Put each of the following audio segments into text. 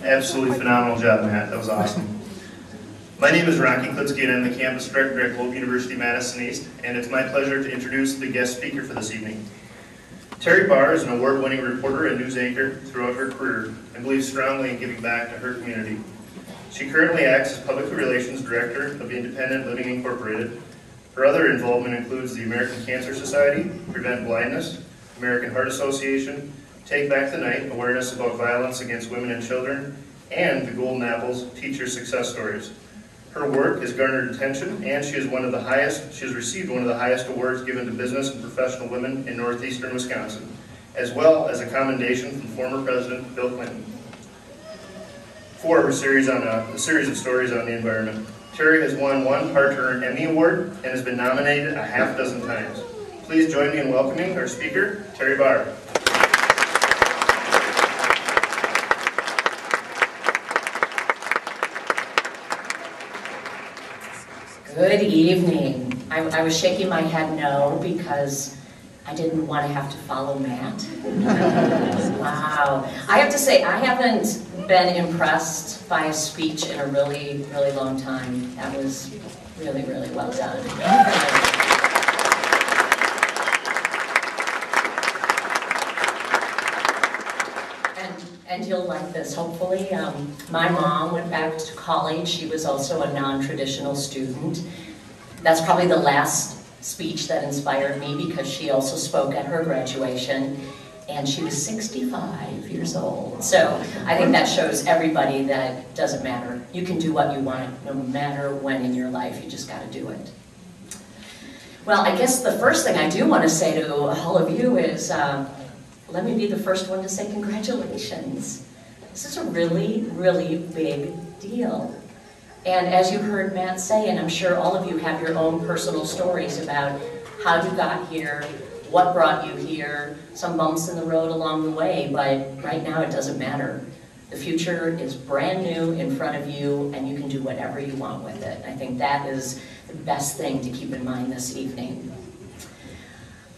Absolutely phenomenal job, Matt. That was awesome. My name is Rocky Klitsky, and I'm the campus director at Globe University-Madison East, and it's my pleasure to introduce the guest speaker for this evening. Terry Barr is an award-winning reporter and news anchor throughout her career and believes strongly in giving back to her community. She currently acts as Public Relations Director of Independent Living Incorporated. Her other involvement includes the American Cancer Society, Prevent Blindness, American Heart Association, Take Back the Night, awareness about violence against women and children, and the Golden Apples Teacher Success Stories. Her work has garnered attention, and she has received one of the highest awards given to business and professional women in northeastern Wisconsin, as well as a commendation from former President Bill Clinton for her series of stories on the environment. Terry has won one hard-earned Emmy Award and has been nominated a half dozen times. Please join me in welcoming our speaker, Terry Barr. Good evening. I was shaking my head no because I didn't want to have to follow Matt. Wow. I have to say, I haven't been impressed by a speech in a really, really long time. That was really, really well done. And you'll like this, hopefully. My mom went back to college. She was also a non-traditional student. That's probably the last speech that inspired me because she also spoke at her graduation, and she was 65 years old. So I think that shows everybody that it doesn't matter. You can do what you want no matter when in your life. You just got to do it. Well, I guess the first thing I do want to say to all of you is let me be the first one to say congratulations. This is a really, really big deal. And as you heard Matt say, and I'm sure all of you have your own personal stories about how you got here, what brought you here, some bumps in the road along the way, but right now it doesn't matter. The future is brand new in front of you, and you can do whatever you want with it. I think that is the best thing to keep in mind this evening.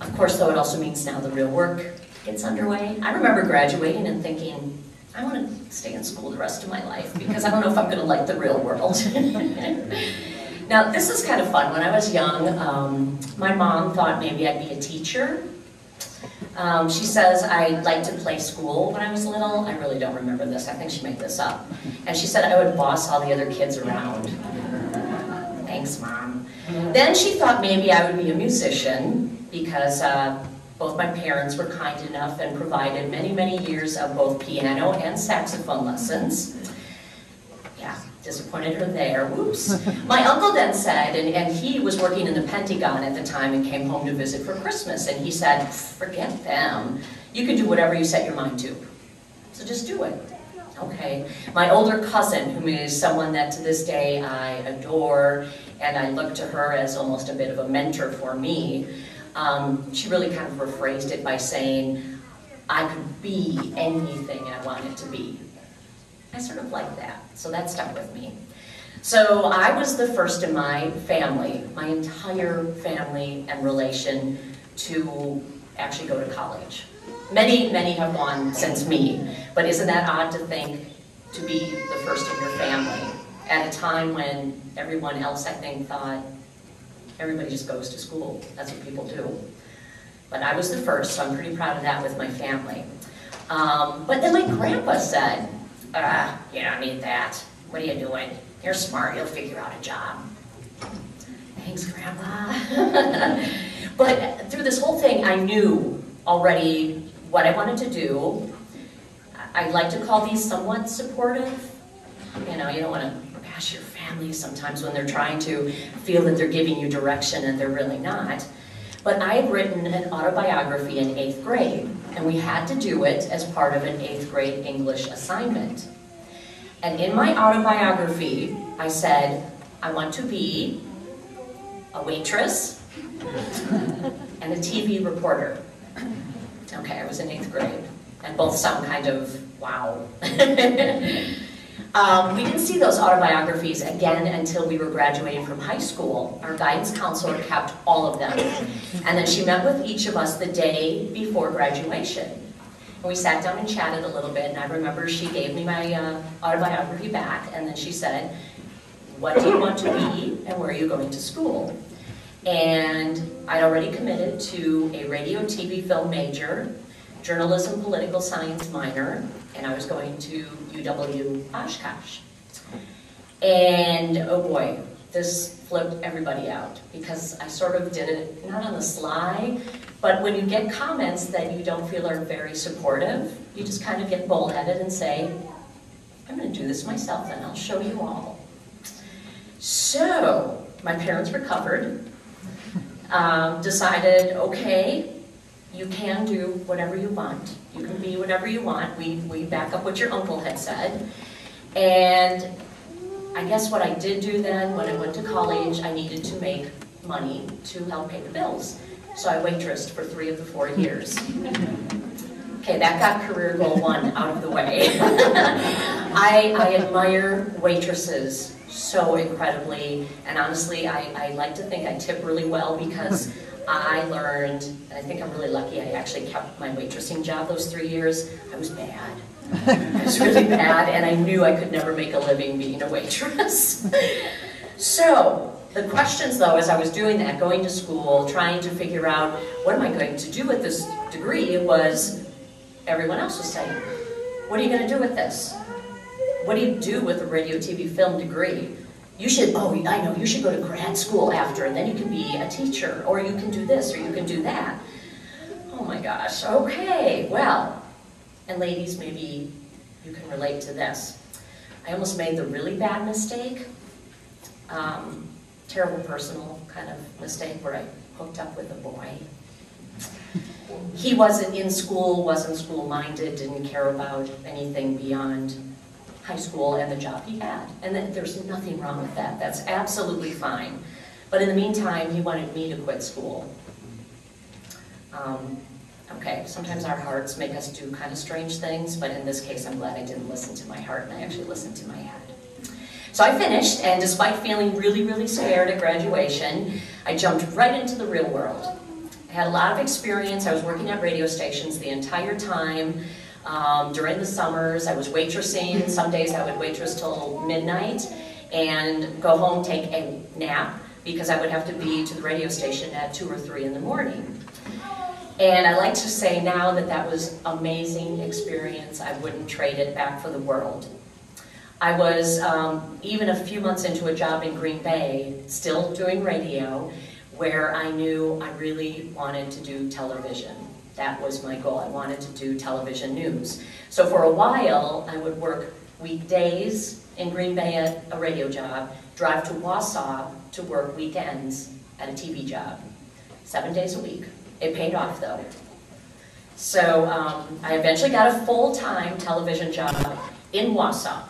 Of course, though, it also means now the real work gets underway. I remember graduating and thinking, I want to stay in school the rest of my life because I don't know if I'm going to like the real world. Now, this is kind of fun. When I was young, my mom thought maybe I'd be a teacher. She says I liked to play school when I was little. I really don't remember this. I think she made this up. And she said I would boss all the other kids around. Thanks, Mom. Then she thought maybe I would be a musician because both my parents were kind enough and provided many, many years of both piano and saxophone lessons. Yeah, disappointed her there, whoops. My uncle then said, and he was working in the Pentagon at the time and came home to visit for Christmas, and he said, forget them. You can do whatever you set your mind to. So just do it. Okay. My older cousin, who is someone that to this day I adore, and I look to her as almost a bit of a mentor for me, she really kind of rephrased it by saying, I could be anything I wanted to be. I sort of like that, so that stuck with me. So I was the first in my family, my entire family and relation, to actually go to college. Many, many have gone since me, but isn't that odd to think to be the first in your family at a time when everyone else, I think, thought, everybody just goes to school. That's what people do. But I was the first, so I'm pretty proud of that with my family. But then my grandpa said, you don't need that. What are you doing? You're smart, you'll figure out a job. Thanks, Grandpa. But through this whole thing, I knew already what I wanted to do. I like to call these somewhat supportive. You know, you don't want to bash your family sometimes when they're trying to feel that they're giving you direction and they're really not. But I had written an autobiography in 8th grade, and we had to do it as part of an 8th grade English assignment. And in my autobiography, I said, I want to be a waitress and a TV reporter. Okay, I was in 8th grade, and both sound kind of, wow. We didn't see those autobiographies again until we were graduating from high school. Our guidance counselor kept all of them. And then she met with each of us the day before graduation. And we sat down and chatted a little bit, and I remember she gave me my autobiography back, and then she said, what do you want to be, and where are you going to school? And I'd already committed to a radio, TV, film major, journalism, political science minor, and I was going to UW Oshkosh. And oh boy, this flipped everybody out, because I sort of did it, not on the sly, but when you get comments that you don't feel are very supportive, you just kind of get bullheaded and say, I'm going to do this myself and I'll show you all. So, my parents recovered, decided, okay, you can do whatever you want. You can be whatever you want. We back up what your uncle had said. And I guess what I did do then, when I went to college, I needed to make money to help pay the bills. So I waitressed for 3 of the 4 years. Okay, that got career goal 1 out of the way. I admire waitresses so incredibly, and honestly, I like to think I tip really well, because I learned, and I think I'm really lucky, I actually kept my waitressing job those 3 years. I was bad. I was really bad, and I knew I could never make a living being a waitress. So, the questions though, as I was doing that, going to school, trying to figure out what am I going to do with this degree, was everyone else was saying, what are you going to do with this? What do you do with a radio, TV, film degree? You should, oh, I know, you should go to grad school after, and then you can be a teacher, or you can do this, or you can do that. Oh my gosh, okay, well, and ladies, maybe you can relate to this. I almost made the really bad mistake, terrible personal kind of mistake, where I hooked up with a boy. He wasn't in school, wasn't school-minded, didn't care about anything beyond high school and the job he had. And there's nothing wrong with that. That's absolutely fine. But in the meantime, he wanted me to quit school. Okay, sometimes our hearts make us do kind of strange things, but in this case, I'm glad I didn't listen to my heart and I actually listened to my head. So I finished, and despite feeling really, really scared at graduation, I jumped right into the real world. I had a lot of experience. I was working at radio stations the entire time. During the summers, I was waitressing. Some days I would waitress till midnight and go home, take a nap, because I would have to be to the radio station at 2 or 3 in the morning. And I like to say now that that was amazing experience. I wouldn't trade it back for the world. I was even a few months into a job in Green Bay, still doing radio, where I knew I really wanted to do television. That was my goal. I wanted to do television news. So for a while, I would work weekdays in Green Bay at a radio job, drive to Wausau to work weekends at a TV job, 7 days a week. It paid off though. So I eventually got a full-time television job in Wausau.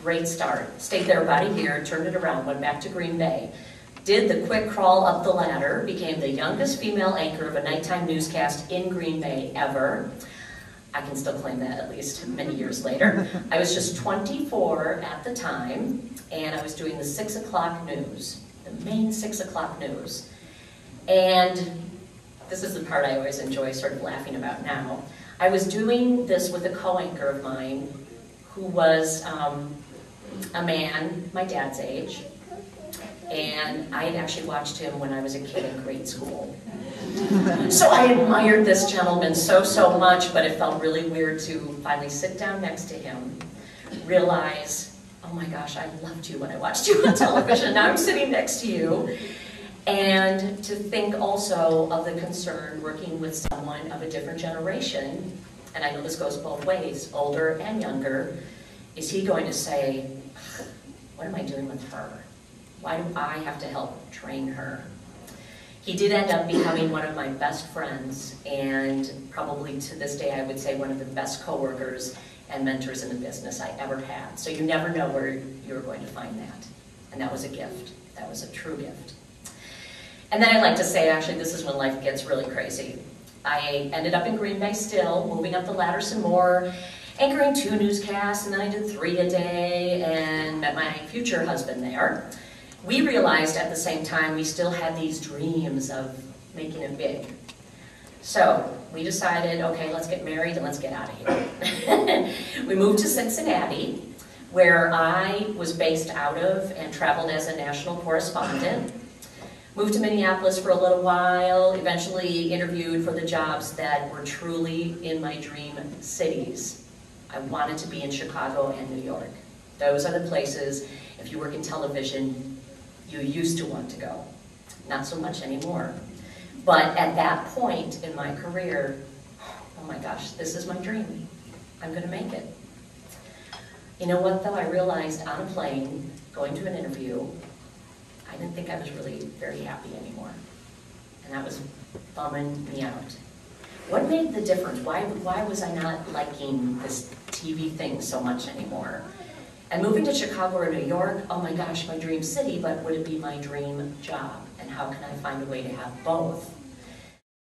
Great start. Stayed there about a year, turned it around, went back to Green Bay. Did the quick crawl up the ladder, became the youngest female anchor of a nighttime newscast in Green Bay ever. I can still claim that, at least many years later. I was just 24 at the time, and I was doing the 6 o'clock news, the main 6 o'clock news. And this is the part I always enjoy sort of laughing about now. I was doing this with a co-anchor of mine who was a man my dad's age, and I had actually watched him when I was a kid in grade school. So I admired this gentleman so much, but it felt really weird to finally sit down next to him, realize, oh my gosh, I loved you when I watched you on television, now I'm sitting next to you. And to think also of the concern working with someone of a different generation, and I know this goes both ways, older and younger, is he going to say, what am I doing with her? Why do I have to help train her? He did end up becoming one of my best friends, and probably to this day I would say one of the best coworkers and mentors in the business I ever had. So you never know where you're going to find that. And that was a gift. That was a true gift. And then I'd like to say, actually, this is when life gets really crazy. I ended up in Green Bay still, moving up the ladder some more, anchoring 2 newscasts, and then I did 3 a day, and met my future husband there. We realized at the same time we still had these dreams of making it big. So we decided, okay, let's get married and let's get out of here. We moved to Cincinnati, where I was based out of and traveled as a national correspondent. Moved to Minneapolis for a little while, eventually interviewed for the jobs that were truly in my dream cities. I wanted to be in Chicago and New York. Those are the places, if you work in television, you used to want to go. Not so much anymore. But at that point in my career, oh my gosh, this is my dream. I'm gonna make it. You know what though, I realized on a plane, going to an interview, I didn't think I was really very happy anymore. And that was bumming me out. What made the difference? Why was I not liking this TV thing so much anymore? And moving to Chicago or New York, oh my gosh, my dream city, but would it be my dream job? And how can I find a way to have both?